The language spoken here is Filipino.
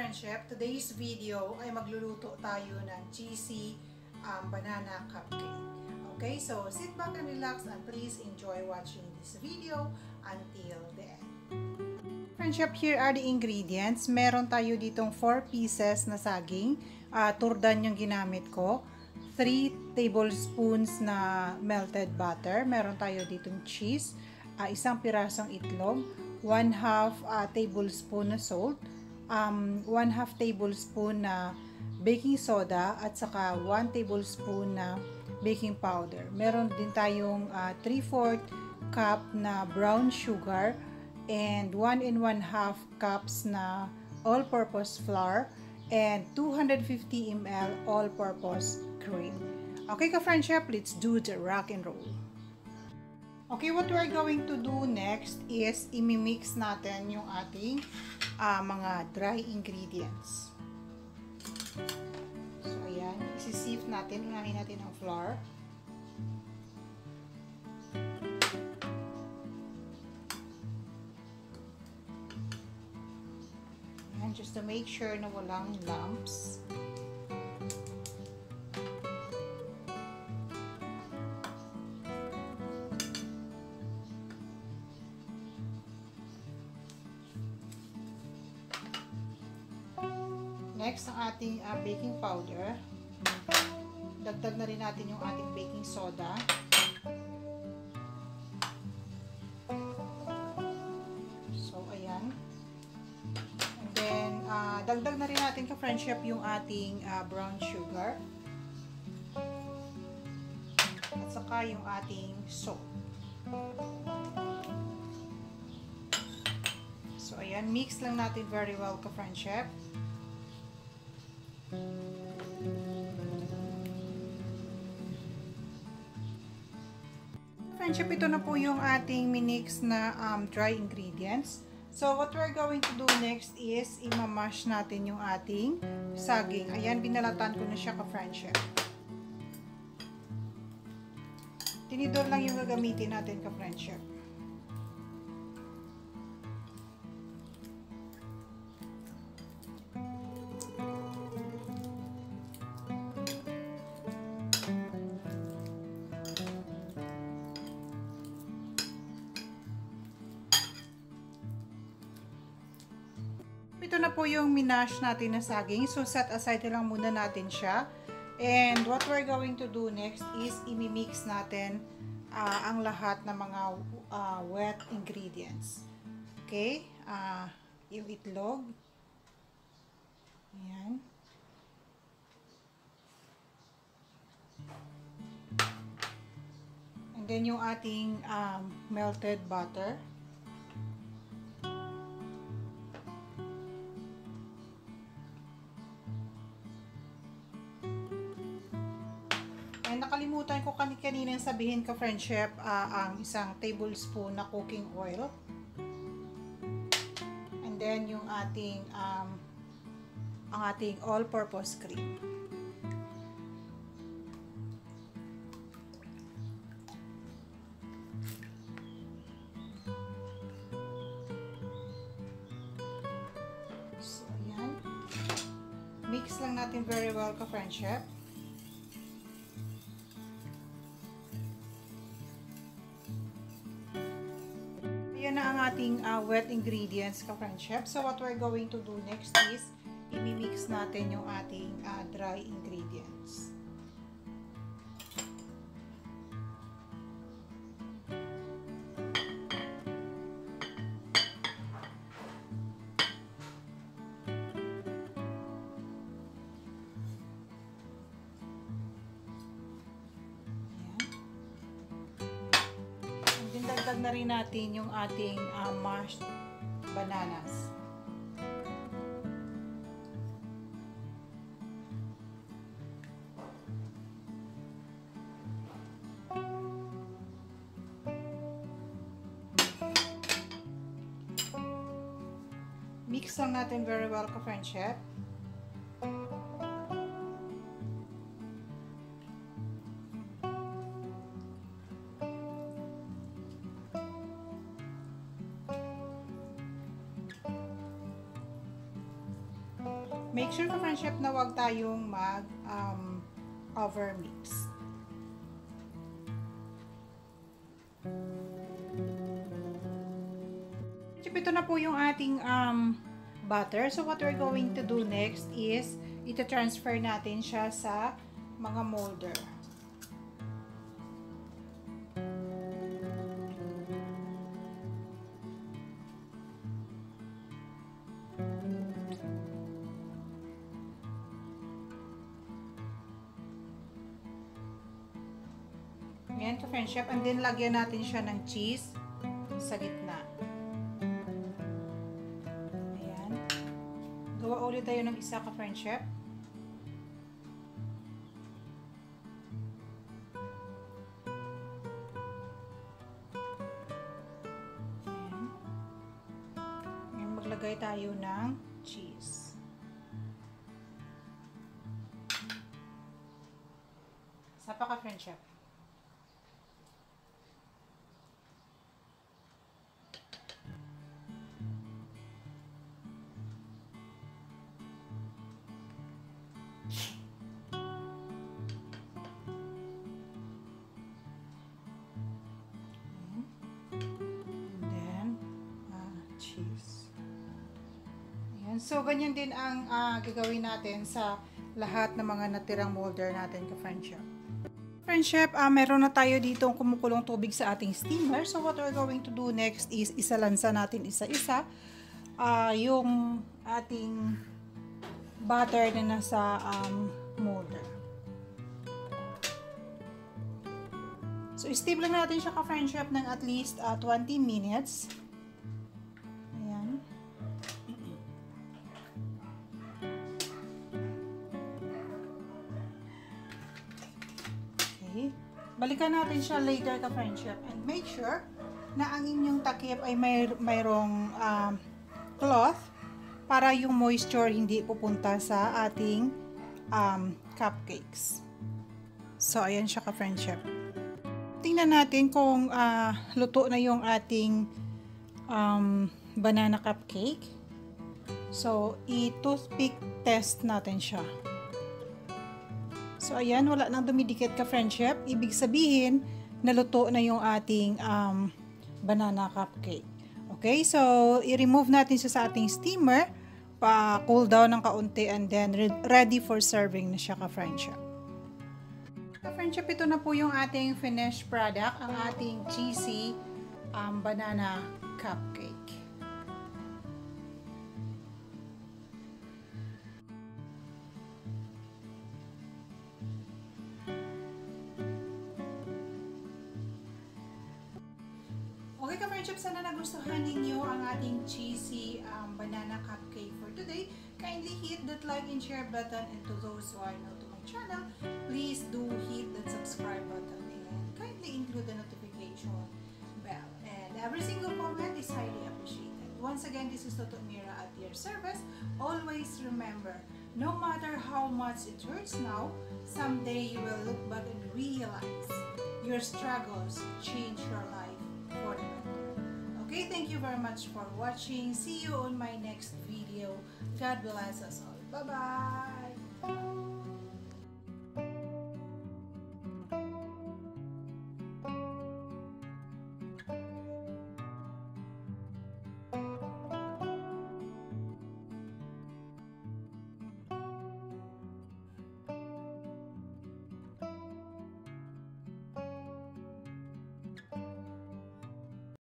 ka-friendship, today's video ay magluluto tayo ng cheesy banana cupcake. Okay, so sit back and relax and please enjoy watching this video until the end. Friendship, here are the ingredients. Meron tayo ditong 4 pieces na saging. Turdan yung ginamit ko. 3 tablespoons na melted butter. Meron tayo ditong cheese. Isang pirasong itlog. 1/2 tablespoon na salt. 1/2 tablespoon na baking soda at saka 1 tablespoon na baking powder. Meron din tayong 3/4 cup na brown sugar and 1 1/2 cups na all-purpose flour and 250 ml all-purpose cream. Okay ka-friendship, let's do the rock and roll. Okay, what we're going to do next is imimix natin yung ating mga dry ingredients. So, ayan. Isi-sieve natin. Unahin natin ang flour. Ayan, just to make sure na walang lumps. Next, ang ating baking powder. Dagdag na rin natin yung ating baking soda. So, ayan. And then, dagdag na rin natin ka-friendship yung ating brown sugar. At saka yung ating salt. So, ayan. Mix lang natin very well ka-friendship. Friendship, ito na po yung ating minix na dry ingredients. So, what we're going to do next is imamash natin yung ating saging. Ayan, binalatan ko na siya ka-friendship. Tinidor lang yung gagamitin natin ka-friendship. Ito na po yung minash natin na saging. So, set aside lang muna natin siya. And what we're going to do next is imimix natin ang lahat ng mga wet ingredients. Okay? Yung itlog. Ayan. And then yung ating melted butter. Nakalimutan ko kanina sabihin ka-friendship ang isang tablespoon na cooking oil. And then yung ating ang ating all-purpose cream. So, ayan. Mix lang natin very well ka-friendship. Yan na ang ating wet ingredients ka-friendship. So, what we're going to do next is imimix natin yung ating dry ingredients. Dagdag na rin natin yung ating mashed bananas. Mix lang natin very well ka-friendship. Make sure ka-friendship na huwag tayong overmix. Ito na po yung ating butter. So what we're going to do next is ita-transfer natin siya sa mga molder. Ayan, ka-friendship. And then, lagyan natin siya ng cheese sa gitna. Ayan. Gawa ulit tayo ng isa, ka-friendship. Ayan. Ayan, maglagay tayo ng cheese. Isa pa, ka-friendship. So, ganyan din ang gagawin natin sa lahat ng mga natirang molder natin, ka-friendship. Friendship, meron na tayo dito kumukulong tubig sa ating steamer. So, what we're going to do next is isalansa natin isa-isa yung ating butter na nasa molder. So, steam lang natin siya, ka-friendship, ng at least 20 minutes. Balikan natin siya later, ka-friendship, and make sure na ang inyong takip ay mayroong cloth para yung moisture hindi pupunta sa ating cupcakes. So, ayan siya, ka-friendship. Tingnan natin kung luto na yung ating banana cupcake. So, i-toothpick test natin siya. So, ayan, wala nang dumidikit, ka-friendship. Ibig sabihin, naluto na yung ating banana cupcake. Okay, so, i-remove natin siya sa ating steamer, pa-cool down ng kaunti, and then ready for serving na siya, ka-friendship. Ka-friendship, ito na po yung ating finished product, ang ating cheesy banana cupcake. Okay, ka-friendship, sana nagustuhan ninyo ang ating cheesy banana cupcake for today. Kindly hit that like and share button, and to those who are new to my channel, please do hit that subscribe button and kindly include the notification bell. And every single comment is highly appreciated. Once again, this is Toto Mira at your service. Always remember, no matter how much it hurts now, someday you will look back and realize your struggles change your life for the better. Okay, thank you very much for watching. See you on my next video. God bless us all. Bye-bye.